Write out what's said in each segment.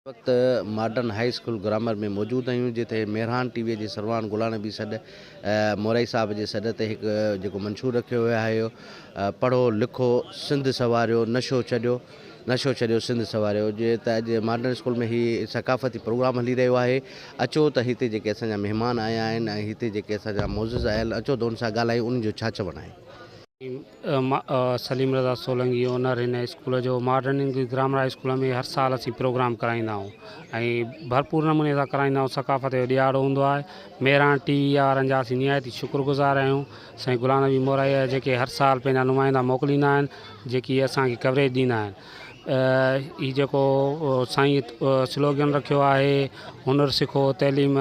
वक्त modern high school grammar में मौजूद आहियूं जिते मेहरान टीवीअ जे सरवान गुलानबी सॾ मोरई साहब जे सॾ ते हिकु जेको मंशूर रखियो वियो आहे पढ़ो लिखो सिंध सवारियो नशो छॾियो सिंध सवारियो जे त अॼु मॉडर्न स्कूल में ही सकाफ़ती प्रोग्राम हली रहियो आहे। अचो त हिते जेके असांजा महिमान आया आहिनि ऐं हिते जेके असांजा मोज़िज़ आयल अचो त उन सां ॻाल्हायूं उन्हनि जो छा चवणु आहे। सलीम रज़ा सोलंगी ओनर हिन स्कूल जो modern English grammar high school में हर साल असीं प्रोग्राम कराईंदा आहियूं ऐं भरपूर नमूने सां कराईंदा आहियूं। सकाफ़त जो ॾियारो हूंदो आहे। मेहरान टीवी वारनि जा असीं निहायती शुक्रगुज़ार आहियूं। साईं गुलाम नबी मोरई जेके हर साल पंहिंजा नुमाइंदा मोकिलींदा आहिनि जेकी असांखे कवरेज ॾींदा आहिनि। ही जेको साईं स्लोगन रखियो आहे हुनर सिखो तइलीम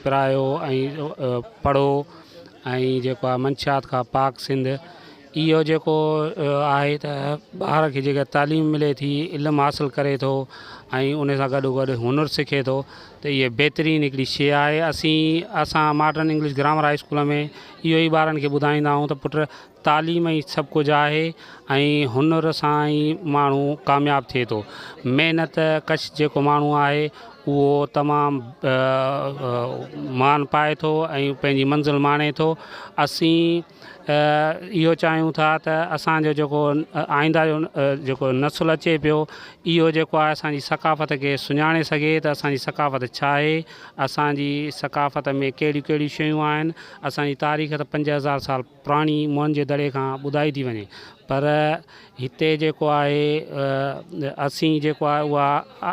पिरायो ऐं पढ़ो ऐं जेको आहे मंशियात खां पाक सिंध। इहो जेको आहे त ॿार खे जेका तालीम मिले थी इल्मु हासिलु करे थो ऐं उन सां गॾोगॾु हुनुरु सिखे थो त इहे बहितरीनु हिकिड़ी शइ आहे। असां modern English grammar high school में इहो ई ॿारनि खे ॿुधाईंदा आहियूं त पुटु तालीम ई सभु कुझु आहे ऐं हुनुर सां ई माण्हू कामयाबु थिए थो। महिनत कश जेको माण्हू आहे उहो तमामु मान पाए थो ऐं पंहिंजी मंज़िल माणे थो। असीं इहो चाहियूं था त असांजो जेको आईंदा जो जेको नसुल अचे पियो इहो जेको आहे असांजी सकाफ़त खे सुञाणे सघे त असांजी सकाफ़त छा आहे, असांजी सकाफ़त में कहिड़ियूं कहिड़ियूं शयूं आहिनि। असांजी तारीख़ त 5000 साल पुराणी मुअनि जे दड़े खां ॿुधाई थी वञे, पर हिते जेको आहे असीं जेको आहे उहा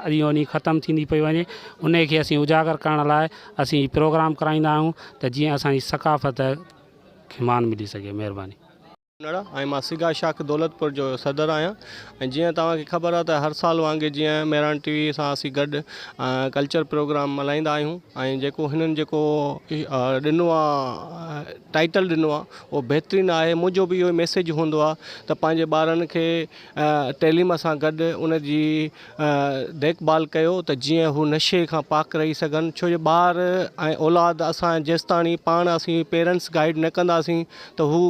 ॾींहों ॾींहुं ख़तमु थींदी पई वञे। उन खे असीं उजागर करण लाइ असीं प्रोग्राम कराईंदा आहियूं त जीअं असांजी सकाफ़त खे मान मिली सघे। महिरबानी। मां सिगा शाख दौलतपुर जो सदर आहियां ऐं जीअं तव्हांखे ख़बर आहे त हर साल वांगुरु जीअं मेहरान टीवी सां असीं गॾु कल्चर प्रोग्राम मल्हाईंदा आहियूं ऐं जेको हिननि जेको ॾिनो आहे टाइटल ॾिनो आहे उहो बहितरीनु आहे। मुंहिंजो बि इहो मैसेज हूंदो आहे त पंहिंजे ॿारनि खे तइलीम सां गॾु उन जी देखभाल कयो त जीअं हू नशे खां पाक रही सघनि। छो जो ॿार ऐं औलाद असां जेसिताणी पाण असीं पेरेंट्स गाइड न कंदासीं त हू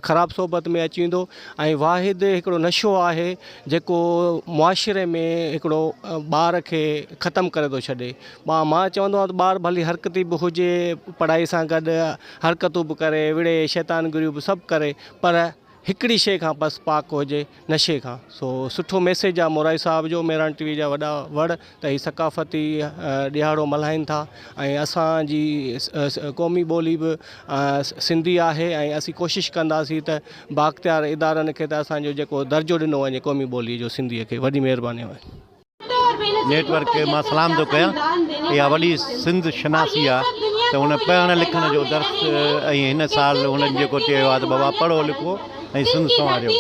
ख़राबु सोबत में अची वेंदो ऐं वाहिद हिकिड़ो नशो आहे जेको मुआशिरे में हिकिड़ो ॿार खे ख़तमु करे थो छॾे। मां चवंदो आहियां त ॿार भली हरकती बि हुजे पढ़ाई सां गॾु हरकतूं बि करे विड़े शैतानगिरियूं बि सभु करे पर हिकिड़ी शइ खां बसि पाक हुजे नशे खां। सो सुठो मैसेज आहे मोराई साहिब जो मेहरान टीवी जा वॾा वड़ त हीअ सकाफ़ती ॾियारो मल्हाइनि था ऐं असांजी क़ौमी ॿोली बि सिंधी आहे ऐं असीं कोशिशि कंदासीं त बाख़्तियार इदारनि खे त असांजो जेको दर्जो ॾिनो वञे क़ौमी ॿोली जो सिंधीअ खे। वॾी महिरबानी आहे। नेटवर्क खे मां सलाम थो कयां। इहा वॾी सिंध शनासी आहे त हुन पढ़ण लिखण जो दर्स ऐं हिन साल हुननि जेको चयो आहे त बाबा पढ़ो लिखो ऐं सिंध संवारियो,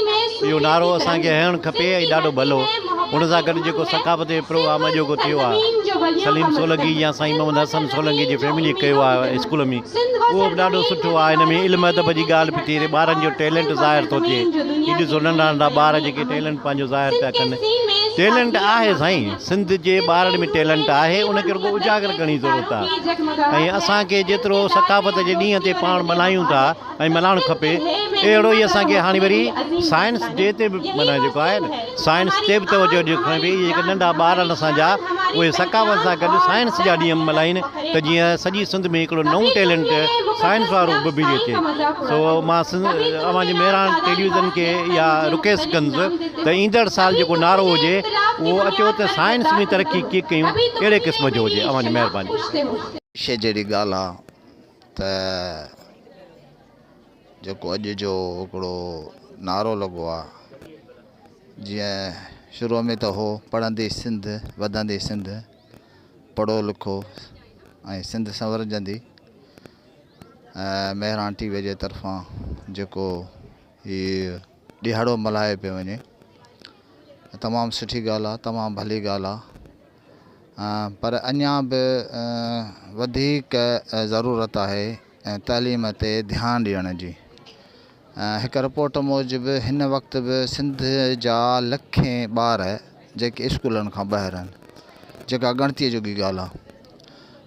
इहो नारो असांखे हणणु खपे ऐं ॾाढो भलो। हुन सां गॾु जेको सकाफ़ती प्रोग्राम जेको थियो आहे सलीम सोलंगी या साईं मोहम्मद हसन सोलंगी जी फैमिली कयो आहे स्कूल में, उहो बि ॾाढो सुठो आहे। हिन में इल्मु अदब जी ॻाल्हि बि थिए, ॿारनि जो टैलेंट ज़ाहिर थो थिए। हीअ ॾिसो नंढा नंढा ॿार जेके टैलेंट पंहिंजो ज़ाहिर पिया कनि। टैलेंट आहे साईं, सिंध जे ॿारनि में टैलेंट आहे, उनखे रुॻो उजागर करणी ज़रूरत आहे। ऐं असांखे जेतिरो सकाफ़त जे ॾींहं ते पाण मल्हायूं था ऐं मल्हाइणु खपे, अहिड़ो ई असांखे हाणे वरी साइंस डे ते बि माना जेको आहे न साइंस ते बि तवजो ॾियणु खपे। जेके नंढा ॿार आहिनि असांजा उहे सकाफ़त सां गॾु साइंस जा ॾींहं मल्हाइनि त जीअं सॼी सिंध में हिकिड़ो नओं टैलेंट साइंस वारो उभिरी अचे। सो मां अवांजी मेहरान टेलीविज़न खे इहा रिक्वेस्ट कंदुसि त ईंदड़ साल जेको नारो हुजे उहो अचो त साइंस में तरक़ी कीअं कयूं अहिड़े क़िस्म जो हुजे। अवांजी महिरबानी। शइ जहिड़ी ॻाल्हि आहे त जेको अॼु जो हिकिड़ो नारो लॻो आहे, जीअं शुरूअ में त हो पढ़ंदी सिंध वधंदी सिंध, पढ़ो लिखो ऐं सिंध संवरजंदी। मेहरान टीवीअ जे तरफ़ां जेको हीअ ॾियारो मल्हायो पियो वञे तमामु सुठी ॻाल्हि आहे, तमामु भली ॻाल्हि आहे। पर अञा बि वधीक ज़रूरत आहे तालीम ते ध्यानु ॾियण जी। हिकु रिपोर्ट मूजिबि हिन वक़्तु बि सिंध जा लखें ॿार जेके स्कूलनि खां ॿाहिरि आहिनि, जेका ॻणतीअ जोगी ॻाल्हि आहे।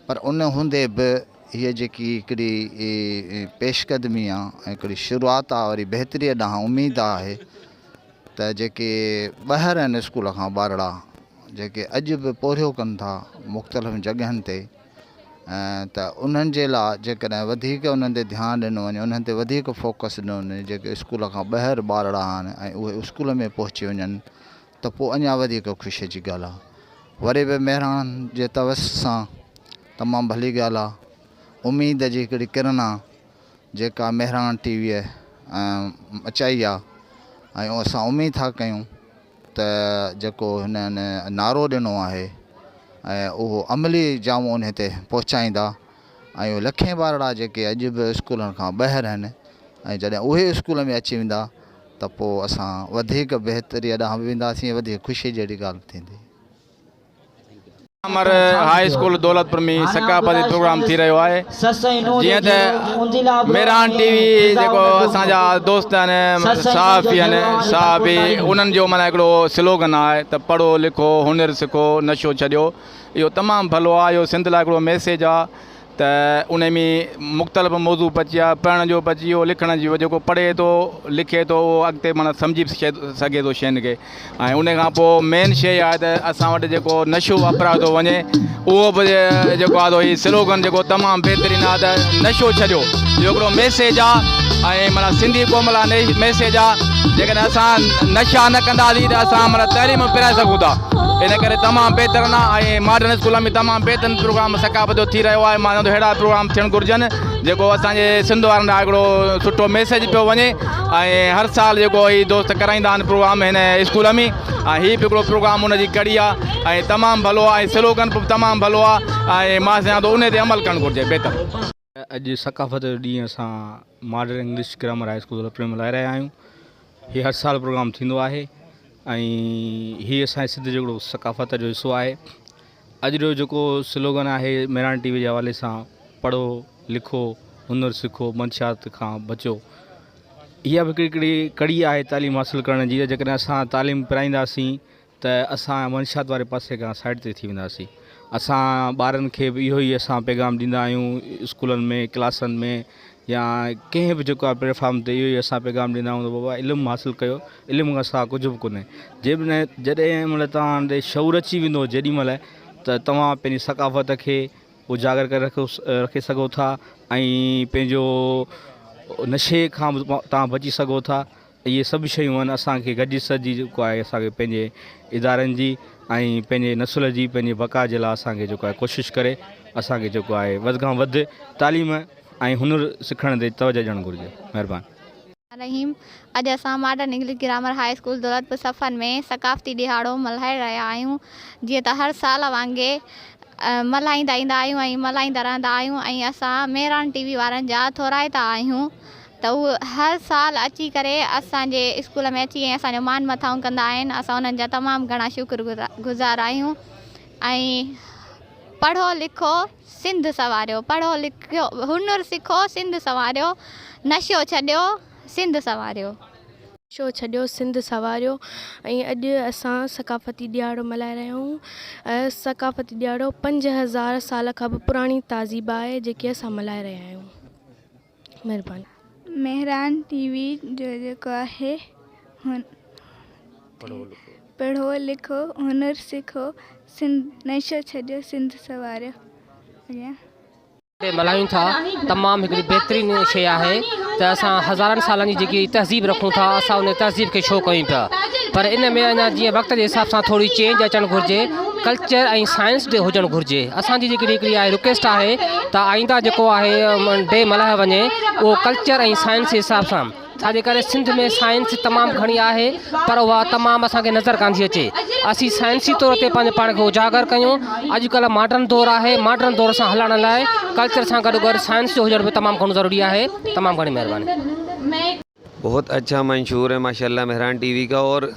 पर उन हूंदे बि हीअ जेकी हिकिड़ी पेशकदमी आहे ऐं हिकिड़ी शुरूआति आहे वरी बहितरीअ ॾांहुं उमेदु आहे त जेके ॿाहिरि आहिनि स्कूल खां ॿारड़ा जेके अॼु बि पोरियो कनि था मुख़्तलिफ़ जॻहियुनि ते, त उन्हनि जे लाइ जेकॾहिं वधीक उन्हनि ते ध्यानु ॾिनो वञे, उन्हनि ते वधीक फोकस ॾिनो वञे, जेके स्कूल खां ॿाहिरि ॿारड़ा आहिनि ऐं उहे स्कूल में पहुची वञनि त पोइ अञा वधीक ख़ुशीअ जी ॻाल्हि आहे। वरी बि महिरान जे तवस सां तमामु भली ॻाल्हि आहे। उमेद जी हिकिड़ी किरण आहे जेका महिरान टीवीअ अचाई आहे, ऐं असां उमेद था कयूं त जेको हिननि नारो ॾिनो आहे ऐं उहो अमली जामो उन ते पहुचाईंदा, ऐं उहे लखें ॿारड़ा जेके अॼु बि स्कूलनि खां ॿाहिरि आहिनि ऐं जॾहिं उहे स्कूल में अची वेंदा त पोइ असां वधीक बहितरीअ ॾांहुं वेंदासीं, वधीक ख़ुशी जहिड़ी ॻाल्हि थींदी। अमर हाई स्कूल दौलतपुर में सकाफ़ती प्रोग्राम थी रहियो आहे। जीअं त मेहरान टीवी जेको असांजा दोस्त आहिनि साहफ़ी आहिनि, साहबी उन्हनि जो माना हिकिड़ो स्लोगन आहे त पढ़ो लिखो हुनर सिखो नशो छॾियो। इहो तमामु भलो आहे, इहो सिंध लाइ हिकिड़ो मैसेज आहे त उन में मुख़्तलिफ़ मौज़ू बची आहे, पढ़ण जो बची वियो, लिखण जो जेको पढ़े थो लिखे थो उहो अॻिते माना सम्झी सघे थो शयुनि खे। ऐं उन खां पोइ मेन शइ आहे त असां वटि जेको नशो वापरायो थो वञे उहो बि जेको आहे हीउ स्लोगन जेको तमामु बहितरीनु आहे त नशो छॾियो, इहो हिकिड़ो मैसेज आहे ऐं माना सिंधी क़ौम लाइ मैसेज आहे। जेकॾहिं असां नशा न कंदासीं त असां माना तइलीम पिराए सघूं था। इन करे तमामु बहितरु आहे ऐं मॉडर्न स्कूल में तमामु बहितरीनु प्रोग्राम सकाफ़त जो थी रहियो आहे। मां अहिड़ा प्रोग्राम थियणु घुरिजनि जेको असांजे सिंध वारनि लाइ हिकिड़ो सुठो मैसेज पियो वञे। ऐं हर साल जेको हीउ दोस्त कराईंदा आहिनि प्रोग्राम हिन स्कूल में, ऐं हीउ बि हिकिड़ो प्रोग्राम हुनजी कड़ी आहे ऐं तमामु भलो आहे ऐं स्लोगन बि तमामु भलो आहे ऐं मां चाहियां थो उन ते अमल करणु घुरिजे बहितरु। अॼु सकाफ़त जो ॾींहुं असां modern English grammar high school Daulatpur में मल्हाए रहिया आहियूं। हीउ हर साल प्रोग्राम थींदो आहे ऐं हीउ असांजे सिंध जो हिकिड़ो सकाफ़त जो हिसो आहे। अॼु जो जेको स्लोगन आहे मेहरान टीवी जे हवाले सां पढ़ो लिखो हुनर सिखो मंशियात खां बचो, इहा बि हिकिड़ी कड़ी आहे तालीम हासिलु करण जी। जेकॾहिं असां तालीम पिराईंदासीं त असां मंशियात वारे पासे खां साइड ते थी वेंदासीं। असां ॿारनि खे बि इहो ई असां पैगाम ॾींदा आहियूं स्कूलनि में क्लासनि में या कंहिं बि जेको आहे प्लेटफॉर्म ते, इहो ई असां पैगाम ॾींदा आहियूं त बाबा इल्मु हासिलु कयो, इल्मु खां सवाइ कुझु बि कोन्हे। जॾहिं महिल तव्हां ॾे शऊर अची वेंदो जेॾी महिल त तव्हां पंहिंजी सकाफ़त खे उजागर करे रखे सघो था ऐं पंहिंजो नशे खां तव्हां बची सघो था। इहे सभु शयूं आहिनि असांखे गॾिजी सॼी जेको आहे असांखे पंहिंजे इदारनि जी ऐं पंहिंजे नसुल जी पंहिंजे बका जे लाइ असांखे जेको आहे कोशिशि करे असांखे जेको आहे वधि खां वधि तालीम ऐं हुनर सिखण ते तवजो ॾियणु घुरिजे। महिरबानी। रहीम, अॼु असां modern English grammar high school Daulatpur Safan में सकाफ़ती ॾिहाड़ो मल्हाए रहिया आहियूं। जीअं त हर साल वांगुरु मल्हाईंदा ईंदा आहियूं ऐं मल्हाईंदा रहंदा आहियूं ऐं असां मेहरान टीवी वारनि जा थोराइता आहियूं त उहे हर साल अची करे असांजे स्कूल में अची ऐं असांजो मान मथाऊं कंदा आहिनि। असां उन्हनि जा तमामु घणा शुक्रगुज़ार आहियूं। ऐं पढ़ो लिखो सिंध सवारियो, पढ़ो लिखो हुनर सिखो सिंध सवारियो, नशो छॾियो सिंध सवारियो। शो छॾियो सिंध सवारियो। ऐं अॼु असां सकाफ़ती ॾियारो मल्हाए रहिया आहियूं। सकाफ़ती ॾियारो 5000 साल खां बि पुराणी तहज़ीब आहे जेके असां मल्हाए रहिया आहियूं। महिरबानी। मेहरान टीवी जो जेको आहे पढ़ो लिखो हुनर सिखो नशो छॾियो सिंध सवारियो। मल्हायूं था तमामु हिकिड़ी बहितरीनु शइ आहे त असां हज़ारनि सालनि जी जेकी तहज़ीब रखूं था असां उन तहज़ीब खे छो कयूं पिया, पर इन में अञा जीअं वक़्त जे हिसाब सां थोरी चेंज अचणु घुरिजे। कल्चर ऐं साइंस डे हुजणु घुरिजे। असांजी जेकी हिकिड़ी आहे रिक्वेस्ट आहे त आईंदा जेको आहे डे मल्हायो वञे उहो कल्चर ऐं साइंस जे हिसाब सां। छाजे करे सिंध में साइंस तमामु घणी आहे पर उहा तमामु असांखे नज़र कान थी अचे। असीं साइंसी तौर ते पंहिंजे पाण खे उजागर कयूं। अॼुकल्ह मॉडर्न दौरु आहे, मॉडर्न दौर सां हलण लाइ कल्चर सां गॾु गॾु साइंस जो हुजण बि तमामु घणो ज़रूरी आहे। तमामु घणी महिरबानी। बहुत अच्छा मंशूर है माशाल्लाह मेहरान टीवी का, और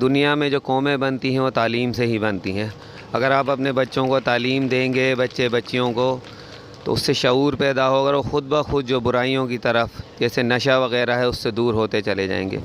दुनिया में जो कौमें बनती हैं वो तालीम से ही बनती हैं। अगर आप अपने बच्चों को तालीम देंगे, बच्चे बच्चियों को, तो उससे शऊर पैदा होगा और ख़ुद ब खुद जो बुराइयों की तरफ जैसे नशा वगैरह है उससे दूर होते चले जाएंगे।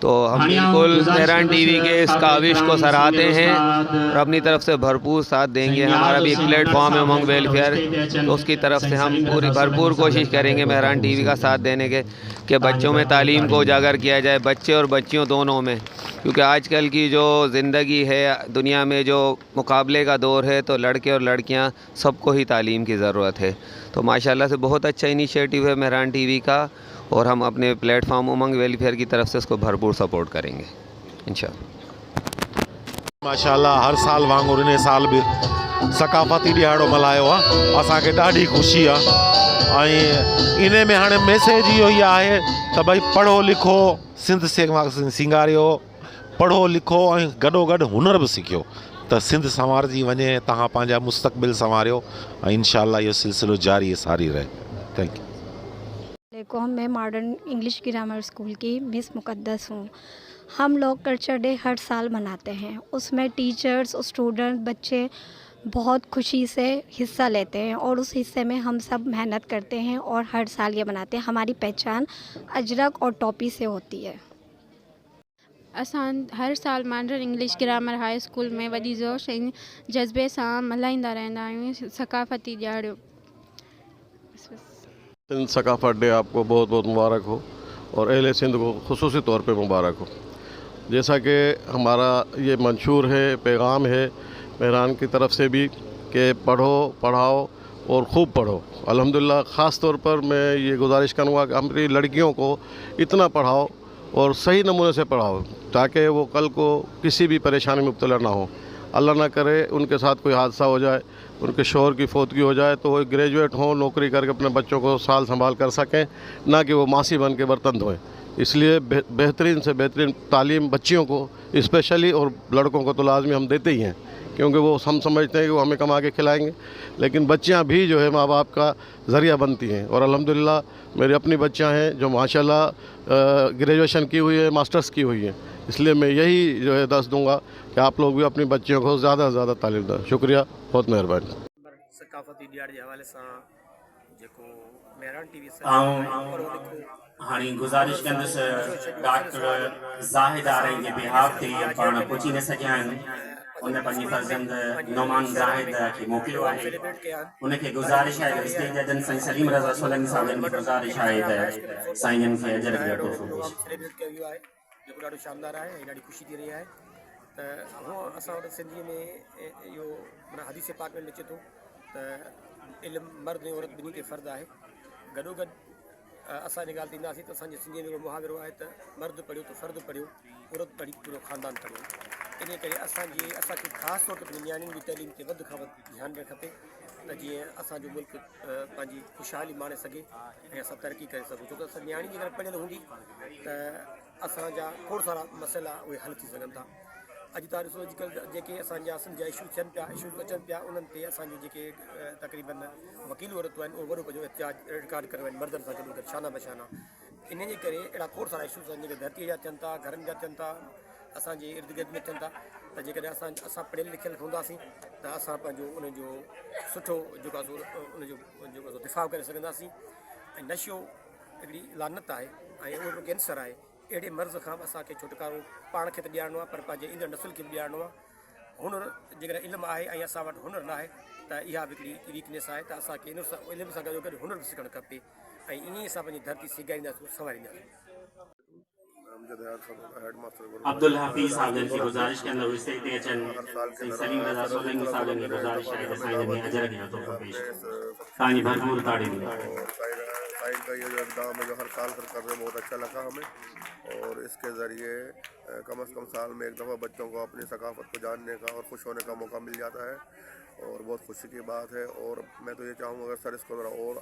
तो हम बिल्कुल मेहरान टीवी के इस काविश को सराहते हैं और अपनी तरफ से भरपूर साथ देंगे। हमारा भी एक प्लेटफॉर्म है उमंग वेलफेयर, तो उसकी तरफ से हम पूरी भरपूर कोशिश करेंगे मेहरान टीवी का साथ देने के कि बच्चों में तालीम को उजागर किया जाए, बच्चे और बच्चियों दोनों में, क्योंकि आजकल की जो ज़िंदगी है दुनिया में जो मुकाबले का दौर है, तो लड़के और लड़कियां सबको ही तालीम की ज़रूरत है। तो माशाल्लाह से बहुत अच्छा इनिशिएटिव है मेहरान टीवी का और हम अपने प्लेटफॉर्म उमंग वेलफेयर की तरफ से उसको भरपूर सपोर्ट करेंगे इंशाअल्लाह। माशाल्लाह हर साल वांगुरु इन साल भी सकाफ़ती ॾियारो मल्हायो आहे, असांखे ॾाढी ख़ुशी आहे। ऐं इन में हाणे मैसेज इहो ई आहे त भई पढ़ो लिखो, सिंध सिंगारियो, पढ़ो लिखो ऐं गॾोगॾु हुनर बि सिखियो त सिंध संवारजी वञे, तव्हां पंहिंजा मुस्तक़बिल संवारियो ऐं इंशाअल्लाह इहो सिलसिलो जारी सारी रहे। Thank U. मैं मॉडर्न इंग्लिश ग्रामर स्कूल की मिस मुक़द्दस हूँ। हम लोग कल्चर डे हर साल मनाते हैं, उसमें टीचर्स, स्टूडेंट, बच्चे बहुत खुशी से हिस्सा लेते हैं और उस हिस्से में हम सब मेहनत करते हैं और हर साल ये मनाते हैं। हमारी पहचान अजरक और टोपी से होती है। असां हर साल modern English grammar high school में वॾी जोश ऐं जज़्बे सां मल्हाईंदा रहंदा आहियूं सकाफ़ती ॾियारो। सिंध सकाफ़त डे आपको बहुत बहुत मुबारक हो और अहले सिंध को खुसूसी तौर पे मुबारक हो। जैसा कि हमारा ये मंशूर है, पैगाम है मेहरान की तरफ से भी कि पढ़ो, पढ़ाओ और ख़ूब पढ़ो। अल्हम्दुलिल्लाह ख़ास तौर पर मैं ये गुजारिश करूँगा कि हमारी लड़कियों को इतना पढ़ाओ और सही नमूने से पढ़ाओ ताकि वो कल को किसी भी परेशानी में मुब्तला ना हो। अल्लाह ना करे उनके साथ कोई हादसा हो जाए, उनके शौहर की फौतगी हो जाए, तो वो ग्रेजुएट हों, नौकरी करके अपने बच्चों को साल संभाल कर सकें, ना कि वो मासी बन के बर्तन धोएँ। इसलिए बेहतरीन से बेहतरीन तालीम बच्चियों को स्पेशली और लड़कों को तो लाजमी हम देते ही हैं, क्योंकि वो हम समझते हैं कि वो हमें कमा के खिलाएंगे, लेकिन बच्चियां भी जो है माँ बाप का ज़रिया बनती हैं। और अल्हम्दुलिल्लाह मेरी अपनी बच्चियां हैं जो माशाल्लाह ग्रेजुएशन की हुई है, मास्टर्स की हुई है। इसलिए मैं यही जो है दस दूंगा कि आप लोग भी अपनी बच्चियों को ज़्यादा से ज़्यादा तालीम दें। शुक्रिया, बहुत मेहरबानी। सकाफ़ती ॾियारे जे हवाले सां जेको मेहरान टीवी हाणे गुज़ारिश कंदुसि डॉक्टर ज़ाहिद आरई जे बिहाफ ते पाण पहुची न सघिया आहिनि। उन पंहिंजी फर्ज़ंद नौमान ज़ाहिद खे मोकिलियो आहे। उनखे गुज़ारिश आहे त स्टेज जन साईं सलीम रज़ा सोलंकी साहिबनि खे गुज़ारिश आहे त साईं खे अजर जो तोहफ़ो पेश सेलिब्रेट कयो वियो आहे, जेको ॾाढो शानदार आहे ऐं ॾाढी ख़ुशी थी रही आहे। त हूअं असां वटि सिंधीअ में इहो माना हदीस पाक में अचे थो त इल्मु मर्द ऐं औरत ॿिन्ही खे फ़र्ज़ु आहे। गॾोगॾु असां इन ॻाल्हि ते ईंदासीं त असांजे सिंधीअ में हिकिड़ो मुहावरो आहे त मर्द पढ़ियो त फ़र्ज़ु पढ़ियो, औरत पढ़ी पूरो ख़ानदान पढ़ियो। इन करे असांखे ख़ासि तौर ते पंहिंजी नियाणियुनि जी तइलीम ते वधि खां वधि ध्यानु ॾियणु खपे त जीअं असांजो मुल्क पंहिंजी ख़ुशहाली माणे सघे ऐं असां तरक़ी करे सघूं। छो त असां नियाणी जेकर पढ़ियल हूंदी त असांजा खोड़ सारा मसइला उहे हल थी सघनि था। अॼु तव्हां ॾिसो अॼुकल्ह जेके असांजा सिंध जा इशूज़ थियनि पिया, इशूज़ अचनि पिया, उन्हनि ते असांजो जेके तक़रीबन वकील औरतूं आहिनि उहो वॾो पंहिंजो एहतिजाज रिकॉर्ड कयो आहिनि मर्दनि सां गॾु शाना बशाना। इन जे करे अहिड़ा खोड़ सारा इशूज़ आहिनि जेके धरतीअ जा थियनि था, घरनि जा थियनि था, असांजे इर्द गिर्द में थियनि था। त जेकॾहिं असां पढ़ियल लिखियल हूंदासीं त असां पंहिंजो उनजो सुठो जेको आहे उनजो दिफ़ा करे सघंदासीं। ऐं नशो हिकिड़ी लानत आहे ऐं उहो हिकिड़ो कैंसर आहे। अहिड़े मर्ज़ खां असांखे छुटकारो पाण खे त ॾियारणो आहे पर पंहिंजे ईंदड़ नसुल खे बि ॾियारणो आहे। हुनर जेकॾहिं इल्मु आहे ऐं असां वटि हुनर न आहे त इहा बि हिकिड़ी वीकनेस आहे। त असांखे इन सां इल्म सां गॾो गॾु हुनर बि सिखणु खपे ऐं ईअं ई असां पंहिंजी धरती सिगारींदासीं, संवारींदासीं। अब्दुल हफीज़ साहिबनि खे गुज़ारिश कंदो स्टेज ते अचनि। सलीम रज़ा सोलंकी साहिबनि खे गुज़ारिश आहे त साईं जन अजर जो तोहफ़ो पेश तव्हांजी भरपूर तारीफ़। साइड का ये जो इक़दाम है जो हर साल कर रहे हैं बहुत अच्छा लगा हमें और इसके ज़रिए कम से कम साल में एक दफ़ा बच्चों को अपनी सकाफ़त को जानने का और खुश होने का मौका मिल जाता है और बहुत खुशी की बात है। और मैं तो ये चाहूँगा अगर सर इसको ज़रा और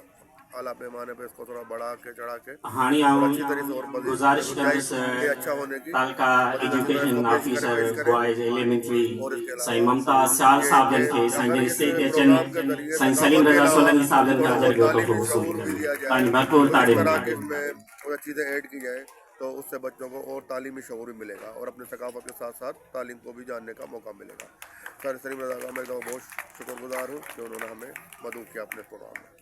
आला पैमाने पे इसको थोड़ा बढ़ा के चढ़ा के अच्छी तरह से और गुज़ारिश अच्छा होने की तालका एजुकेशन ऑफिसर बॉयज एलिमेंट्री साईं मुमताज़ शाह साहिबनि खे साईं जन स्टेज ते अचनि। साईं सलीम रज़ा सोलंकी साहिबनि खे अजर जो तोहफ़ो वसूल कनि। तव्हांजी भरपूर तारीफ़। और चीज़ें ऐड की जाएँ तो उससे बच्चों को और तालीमी शऊर भी मिलेगा और अपने सकाफ़त के साथ साथ तालीम को भी जानने का मौका मिलेगा। सर सलीम रज़ा का मैं बहुत शुक्रगुजार हूँ कि उन्होंने हमें मदद किया अपने प्रोग्राम में।